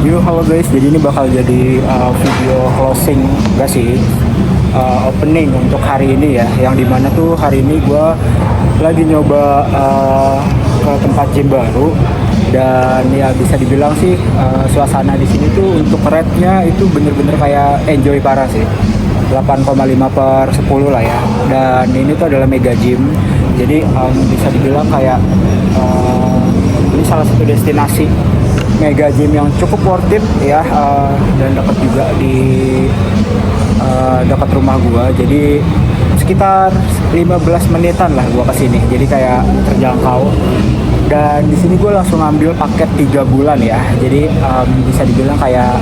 Yo, halo guys, jadi ini bakal jadi video closing gak sih, opening untuk hari ini ya, yang dimana tuh hari ini gue lagi nyoba ke tempat gym baru. Dan ya bisa dibilang sih suasana di sini tuh untuk rate-nya itu bener-bener kayak enjoy parah sih, 8,5/10 lah ya. Dan ini tuh adalah mega gym, jadi bisa dibilang kayak ini salah satu destinasi mega gym yang cukup worth it ya, dan dekat juga di dekat rumah gua, jadi sekitar 15 menitan lah gua kesini, jadi kayak terjangkau. Dan di sini gue langsung ambil paket 3 bulan ya, jadi bisa dibilang kayak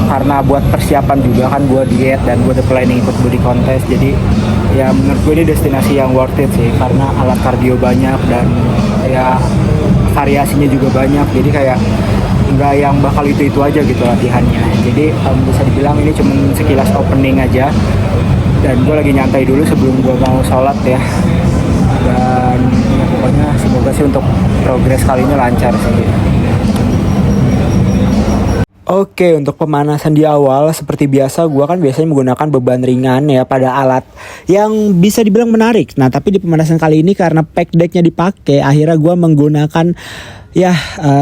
karena buat persiapan juga kan, gue diet dan gue udah planning ikut body contest. Jadi ya menurut gue ini destinasi yang worth it sih, karena alat kardio banyak dan ya variasinya juga banyak, jadi kayak nggak yang bakal itu aja gitu latihannya. Jadi bisa dibilang ini cuma sekilas opening aja, dan gue lagi nyantai dulu sebelum gue mau sholat ya. Dan ya pokoknya semoga sih untuk progres kali ini lancar sih. Oke, untuk pemanasan di awal seperti biasa gue kan biasanya menggunakan beban ringan ya pada alat yang bisa dibilang menarik. Nah tapi di pemanasan kali ini karena pack decknya dipakai, akhirnya gue menggunakan ya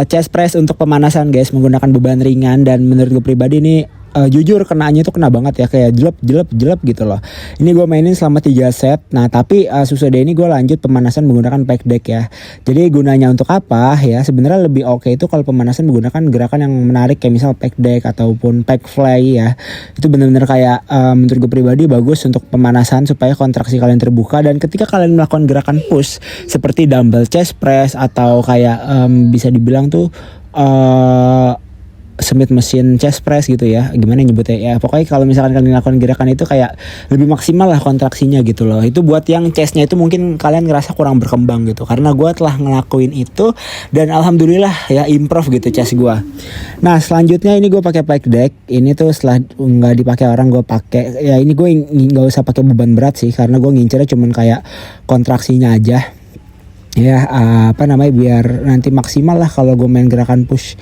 chest press untuk pemanasan guys, menggunakan beban ringan. Dan menurut gue pribadi ini jujur kenanya tuh kena banget ya, kayak jelep gitu loh. Ini gue mainin selama 3 set. Nah tapi sesudah ini gue lanjut pemanasan menggunakan pack deck ya. Jadi gunanya untuk apa ya, sebenarnya lebih oke itu kalau pemanasan menggunakan gerakan yang menarik kayak misal pack deck ataupun pack fly ya. Itu benar-benar kayak menurut gue pribadi bagus untuk pemanasan supaya kontraksi kalian terbuka. Dan ketika kalian melakukan gerakan push seperti dumbbell chest press atau kayak bisa dibilang tuh Smith machine chest press gitu ya, gimana nyebutnya ya, pokoknya kalau misalkan kalian lakukan gerakan itu kayak lebih maksimal lah kontraksinya gitu loh. Itu buat yang chestnya itu mungkin kalian ngerasa kurang berkembang gitu, karena gue telah ngelakuin itu dan alhamdulillah ya improve gitu chest gue. Nah selanjutnya ini gue pakai pack deck. Ini tuh setelah nggak dipakai orang gue pakai ya, ini gue nggak usah pakai beban berat sih, karena gue ngincernya cuman kayak kontraksinya aja ya, biar nanti maksimal lah kalau gue main gerakan push.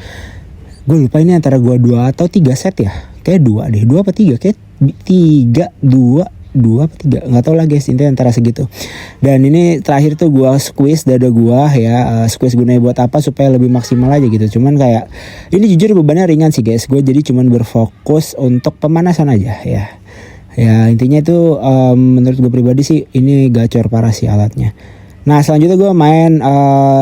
Gue lupa ini antara gue 2 atau 3 set ya, kayak 2 deh, 2 apa 3, kayak 3, 2 apa 3, nggak tahu lah guys, intinya antara segitu. Dan ini terakhir tuh gue squeeze dada gue ya, squeeze gunanya buat apa, supaya lebih maksimal aja gitu. Cuman kayak ini jujur bebannya ringan sih guys, gue jadi cuman berfokus untuk pemanasan aja ya. Ya intinya itu menurut gue pribadi sih ini gacor parah sih alatnya. Nah selanjutnya gue main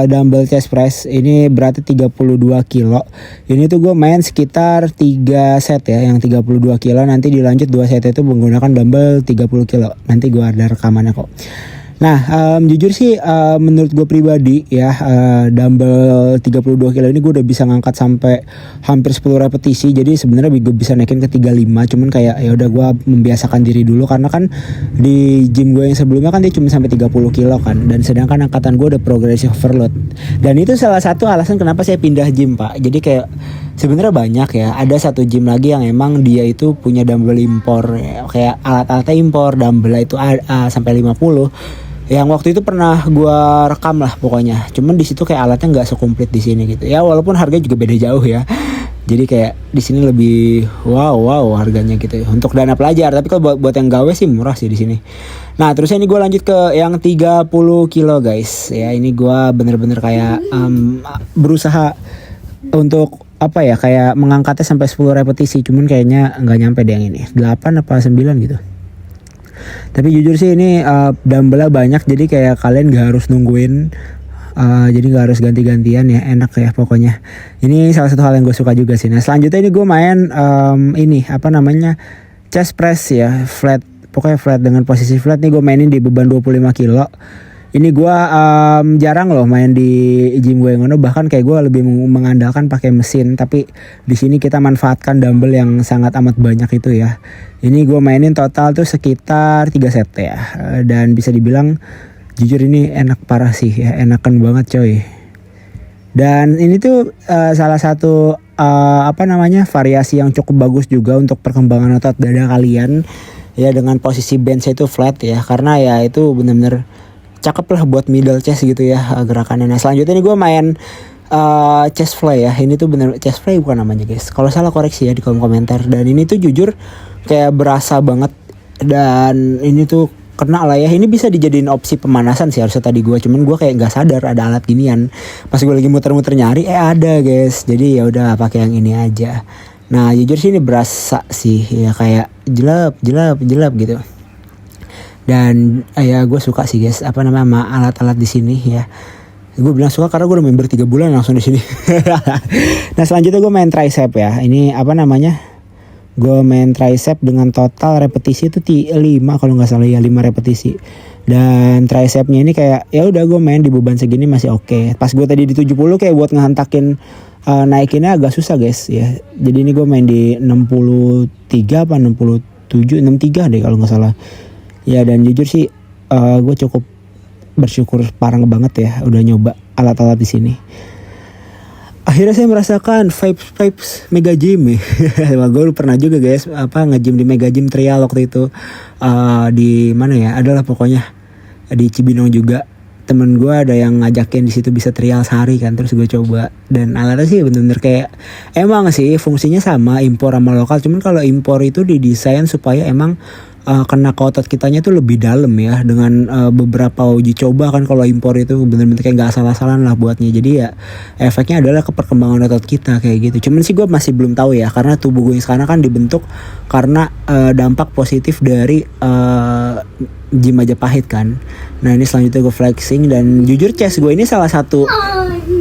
dumbbell chest press. Ini berarti 32 kilo. Ini tuh gue main sekitar 3 set ya, yang 32 kilo. Nanti dilanjut 2 set itu menggunakan dumbbell 30 kilo. Nanti gue ada rekamannya kok. Nah jujur sih menurut gue pribadi ya, dumbbell 32 kilo ini gue udah bisa ngangkat sampai hampir 10 repetisi. Jadi sebenarnya gue bisa naikin ke 35, cuman kayak ya udah gue membiasakan diri dulu, karena kan di gym gue yang sebelumnya kan dia cuma sampai 30 kilo kan, dan sedangkan angkatan gue udah progressive overload. Dan itu salah satu alasan kenapa saya pindah gym pak. Jadi kayak sebenarnya banyak ya, ada satu gym lagi yang emang dia itu punya dumbbell impor ya, kayak alat-alatnya impor, dumbbell itu sampai 50 yang waktu itu pernah gue rekam lah pokoknya. Cuman di situ kayak alatnya nggak sekomplit di sini gitu ya, walaupun harganya juga beda jauh ya. Jadi kayak di sini lebih wow harganya gitu ya, untuk dana pelajar. Tapi kalau buat yang gawe sih murah sih di sini. Nah terusnya ini gue lanjut ke yang 30 kilo guys ya. Ini gue bener-bener kayak berusaha untuk apa ya, kayak mengangkatnya sampai 10 repetisi. Cuman kayaknya nggak nyampe deh yang ini, 8 apa 9 gitu. Tapi jujur sih ini dumbbellnya banyak, jadi kayak kalian gak harus nungguin, jadi gak harus ganti-gantian ya, enak ya pokoknya. Ini salah satu hal yang gue suka juga sih. Nah selanjutnya ini gue main chest press ya, flat, pokoknya flat dengan posisi flat. Nih gue mainin di beban 25 kilo. Ini gue jarang loh main di gym gue yang ngono, bahkan kayak gue lebih mengandalkan pakai mesin. Tapi di sini kita manfaatkan dumbbell yang sangat amat banyak itu ya. Ini gue mainin total tuh sekitar 3 set ya, dan bisa dibilang jujur ini enak parah sih ya, enakan banget coy. Dan ini tuh salah satu variasi yang cukup bagus juga untuk perkembangan otot dada kalian ya, dengan posisi bench itu flat ya, karena ya itu benar-benar cakep lah buat middle chest gitu ya gerakannya. Nah selanjutnya ini gue main chest fly ya. Ini tuh bener chest fly bukan namanya guys. Kalau salah koreksi ya di kolom komentar. Dan ini tuh jujur kayak berasa banget. Dan ini tuh kena lah ya. Ini bisa dijadiin opsi pemanasan sih harusnya tadi gue. Cuman gue kayak nggak sadar ada alat ginian. Pas gue lagi muter-muter nyari ada guys. Jadi ya udah pakai yang ini aja. Nah jujur sih ini berasa sih ya kayak jelap gitu. Dan ya gue suka sih guys apa namanya sama alat-alat di sini ya. Gue bilang suka karena gue udah member 3 bulan langsung di sini. Nah selanjutnya gue main tricep ya. Ini apa namanya? Gue main tricep dengan total repetisi itu 5 kalau nggak salah ya 5 repetisi. Dan tricepnya ini kayak ya udah gue main di beban segini masih oke. Pas gue tadi di 70 kayak buat ngehantakin naikinnya agak susah guys ya. Jadi ini gue main di 63 apa 67 63 deh kalau nggak salah. Ya dan jujur sih gue cukup bersyukur parah banget ya udah nyoba alat-alat di sini. Akhirnya saya merasakan vibes Mega Gym ya. Gue pernah juga guys nge-gym di Mega Gym trial waktu itu di mana ya? Adalah pokoknya di Cibinong juga. Temen gue ada yang ngajakin di situ bisa trial sehari kan, terus gue coba dan alatnya sih bener-bener kayak emang sih fungsinya sama impor sama lokal. Cuman kalau impor itu didesain supaya emang kena ke otot kitanya tuh lebih dalam ya dengan beberapa uji coba kan. Kalau impor itu bener-bener kayak nggak asal-asalan lah buatnya, jadi ya efeknya adalah ke perkembangan otot kita kayak gitu. Cuman sih gue masih belum tahu ya karena tubuh gue yang sekarang kan dibentuk karena dampak positif dari gym Majapahit kan. Nah ini selanjutnya gue flexing dan jujur chest gue ini salah satu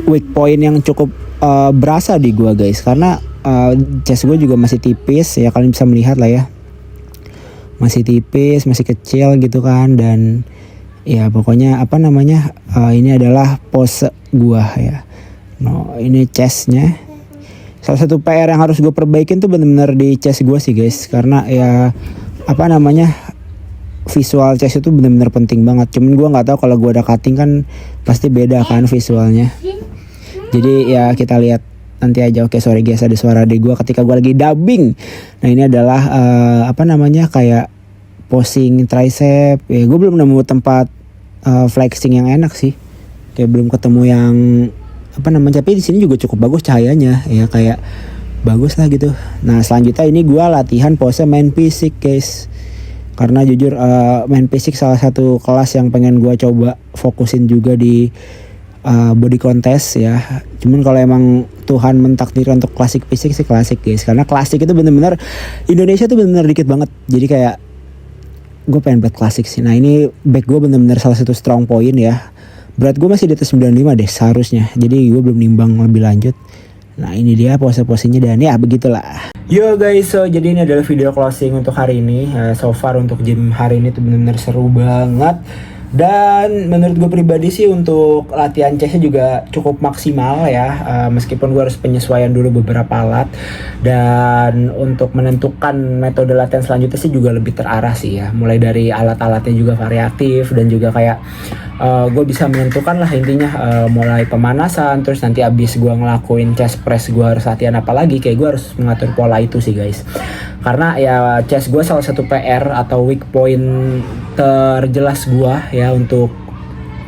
weak point yang cukup berasa di gue guys, karena chest gue juga masih tipis ya, kalian bisa melihat lah ya. Masih tipis, masih kecil gitu kan. Dan ya pokoknya apa namanya ini adalah pose gua ya. No, ini chestnya. Salah satu PR yang harus gue perbaikin tuh bener-bener di chest gua sih guys. Karena ya apa namanya visual chest itu bener-bener penting banget. Cuman gua nggak tahu kalau gua ada cutting kan pasti beda kan visualnya. Jadi ya kita lihat nanti aja. Oke sorry guys ada suara adik gue ketika gue lagi dubbing. Nah ini adalah apa namanya kayak posing tricep ya. Gue belum nemu tempat flexing yang enak sih, kayak belum ketemu yang apa namanya, tapi di sini juga cukup bagus cahayanya ya, kayak bagus lah gitu. Nah selanjutnya ini gue latihan pose main fisik guys, karena jujur main fisik salah satu kelas yang pengen gue coba fokusin juga di body contest ya. Cuman kalau emang Tuhan mentakdir untuk klasik fisik sih klasik guys, karena klasik itu bener-bener Indonesia tuh bener-bener dikit banget. Jadi kayak gue pengen buat klasik sih. Nah ini back gue bener-bener salah satu strong point ya. Berat gue masih di atas 95 deh seharusnya, jadi gue belum nimbang lebih lanjut. Nah ini dia pose-posenya dan ya begitulah. Yo guys, so jadi ini adalah video closing untuk hari ini. So far untuk gym hari ini tuh bener-bener seru banget. Dan menurut gue pribadi sih untuk latihan chestnya juga cukup maksimal ya, meskipun gue harus penyesuaian dulu beberapa alat. Dan untuk menentukan metode latihan selanjutnya sih juga lebih terarah sih ya, mulai dari alat-alatnya juga variatif. Dan juga kayak gue bisa menentukan lah intinya mulai pemanasan, terus nanti abis gue ngelakuin chest press gue harus latihan apa lagi. Kayak gue harus mengatur pola itu sih guys, karena ya chest gue salah satu PR atau weak point terjelas gue ya untuk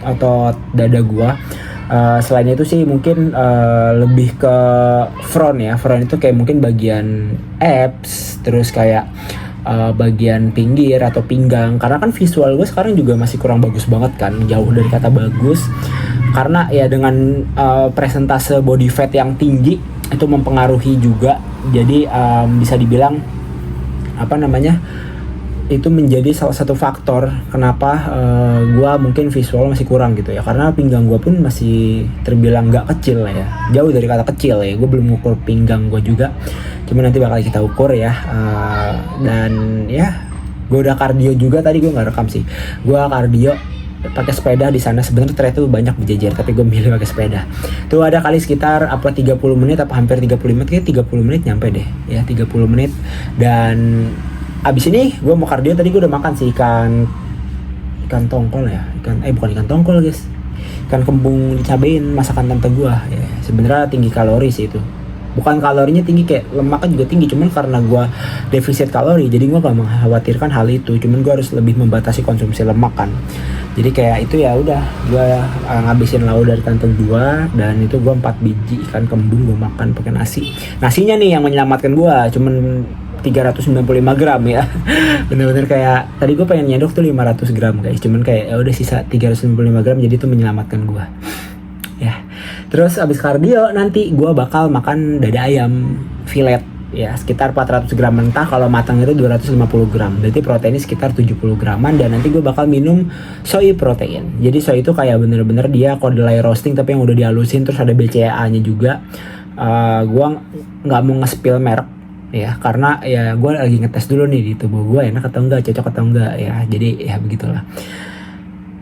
otot dada gue. Selain itu sih mungkin lebih ke front ya. Front itu kayak mungkin bagian abs, terus kayak bagian pinggir atau pinggang. Karena kan visual gue sekarang juga masih kurang bagus banget kan, jauh dari kata bagus. Karena ya dengan presentase body fat yang tinggi itu mempengaruhi juga. Jadi bisa dibilang apa namanya itu menjadi salah satu faktor kenapa gue mungkin visual masih kurang gitu ya, karena pinggang gue pun masih terbilang gak kecil lah ya, jauh dari kata kecil ya. Gue belum ukur pinggang gue juga, cuma nanti bakal kita ukur ya. Dan ya gue udah kardio juga, tadi gue nggak rekam sih, gue kardio pakai sepeda di sana. Sebenarnya ternyata tuh banyak berjejer, tapi gue milih pakai sepeda. Tuh ada kali sekitar 30 menit apa hampir 35 menit, kayak 30 menit nyampe deh ya, 30 menit. Dan abis ini gue mau kardio. Tadi gue udah makan sih ikan tongkol ya, bukan ikan tongkol guys, ikan kembung dicabein masakan tante gue ya. Sebenarnya tinggi kalori sih itu, bukan kalorinya tinggi, kayak lemaknya juga tinggi, cuman karena gue defisit kalori jadi gue gak mengkhawatirkan hal itu, cuman gue harus lebih membatasi konsumsi lemak kan. Jadi kayak itu ya udah gue ngabisin lauk dari tante gue, dan itu gue 4 biji ikan kembung gue makan pakai nasinya nih yang menyelamatkan gue, cuman 395 gram ya. Bener-bener kayak tadi gue pengen nyendok tuh 500 gram guys, cuman kayak ya udah sisa 395 gram, jadi itu menyelamatkan gue ya. Terus abis kardio nanti gue bakal makan dada ayam filet ya, sekitar 400 gram mentah, kalau matang itu 250 gram, berarti proteinnya sekitar 70 graman. Dan nanti gue bakal minum soy protein. Jadi soy itu kayak bener-bener dia kedelai roasting tapi yang udah dihalusin, terus ada BCAA nya juga. Gue nggak mau nge-spill merek ya, karena ya gue lagi ngetes dulu nih di tubuh gue enak atau enggak, cocok atau enggak ya, jadi ya begitulah.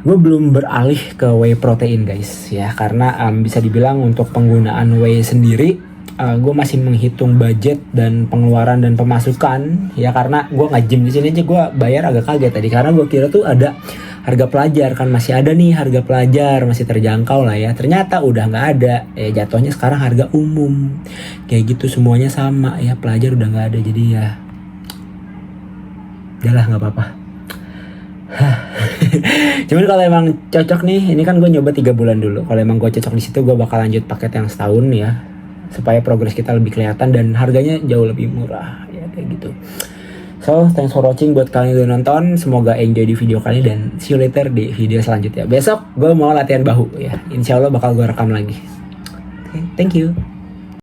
Gue belum beralih ke whey protein guys ya, karena bisa dibilang untuk penggunaan whey sendiri gue masih menghitung budget dan pengeluaran dan pemasukan ya, karena gue nge-gym di sini aja gue bayar agak kaget tadi, karena gue kira tuh ada harga pelajar kan, masih ada nih harga pelajar, masih terjangkau lah ya, ternyata udah nggak ada ya, jatuhnya sekarang harga umum kayak gitu, semuanya sama ya, pelajar udah nggak ada, jadi ya udahlah nggak apa-apa. Cuman kalau emang cocok nih, ini kan gue nyoba 3 bulan dulu, kalau emang gue cocok di situ gue bakal lanjut paket yang setahun ya, supaya progres kita lebih kelihatan dan harganya jauh lebih murah ya kayak gitu. So thanks for watching buat kalian yang udah nonton, semoga enjoy di video kali dan see you later di video selanjutnya. Besok gue mau latihan bahu ya, insya Allah bakal gue rekam lagi. Okay, thank you.